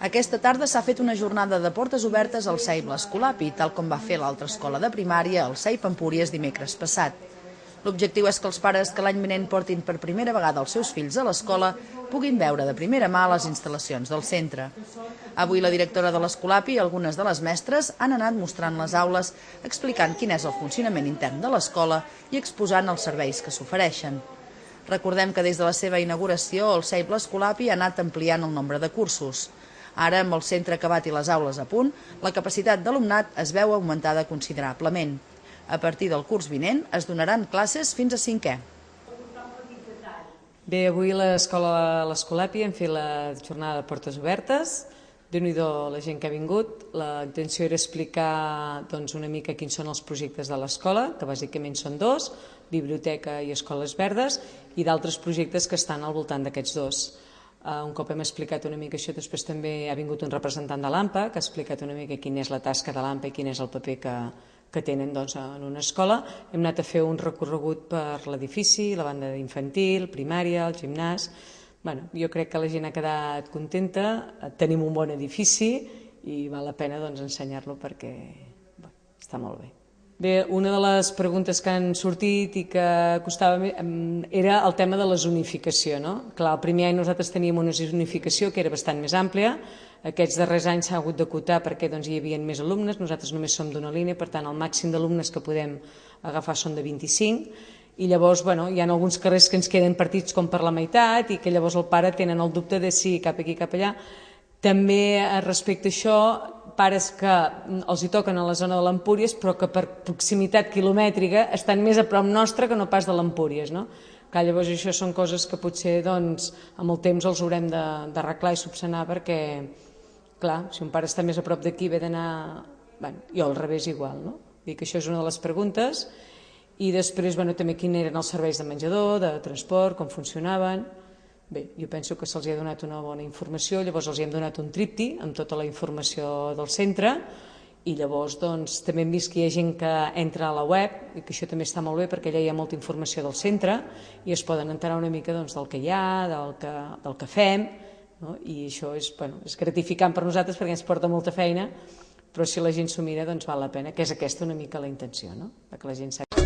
Aquesta tarda s'ha fet una jornada de portes obertes al CEIP l'Escolapi, tal com va fer l'altra escola de primària, el CEIP Empúries, dimecres passat. L'objectiu és que els pares que l'any vinent portin per primera vegada els seus fills a l'escola puguin veure de primera mà les instal·lacions del centre. Avui la directora de l'Escolapi i algunes de les mestres han anat mostrant les aules, explicant quin és el funcionament intern de l'escola i exposant els serveis que s'ofereixen. Recordem que des de la seva inauguració el CEIP l'Escolapi ha anat ampliant el nombre de cursos. Ara, amb el centre acabat i les aules a punt, la capacitat d'alumnat es veu augmentada considerablement. A partir del curs vinent es donaran classes fins a 5è. Bé, avui a l'Escolapi hem fet la jornada de portes obertes. Déu-n'hi-do la gent que ha vingut. La intenció era explicar una mica quins són els projectes de l'escola, que bàsicament són dos, biblioteca i escoles verdes, i d'altres projectes que estan al voltant d'aquests dos. Un cop hem explicat una mica això, després també ha vingut un representant de l'AMPA que ha explicat una mica quina és la tasca de l'AMPA i quin és el paper que tenen en una escola. Hem anat a fer un recorregut per l'edifici, la banda infantil, primària, el gimnàs. Jo crec que la gent ha quedat contenta, tenim un bon edifici i val la pena ensenyar-lo perquè està molt bé. Bé, una de les preguntes que han sortit i que costava era el tema de la zonificació. Clar, el primer any nosaltres teníem una zonificació que era bastant més àmplia. Aquests darrers anys s'ha hagut d'acotar perquè hi havia més alumnes. Nosaltres només som d'una línia, per tant, el màxim d'alumnes que podem agafar són de 25. I llavors hi ha alguns carrers que ens queden partits com per la meitat i que llavors el pare tenen el dubte de si cap aquí, cap allà. També respecte a això, pares que els hi toquen a la zona de l'Empúries però que per proximitat quilomètrica estan més a prop nostre que no pas de l'Empúries. Llavors això són coses que potser amb el temps els haurem d'arreglar i subsanar perquè, clar, si un pare està més a prop d'aquí ve d'anar... Jo al revés igual, no? Dic que això és una de les preguntes. I després també quins eren els serveis de menjador, de transport, com funcionaven. Bé, jo penso que se'ls ha donat una bona informació, llavors els hem donat un tríptic amb tota la informació del centre i llavors també hem vist que hi ha gent que entra a la web i que això també està molt bé perquè allà hi ha molta informació del centre i es poden enterar una mica del que hi ha, del que fem, i això és gratificant per nosaltres perquè ens porta molta feina, però si la gent s'ho mira val la pena, que és aquesta una mica la intenció, que la gent sàpiga.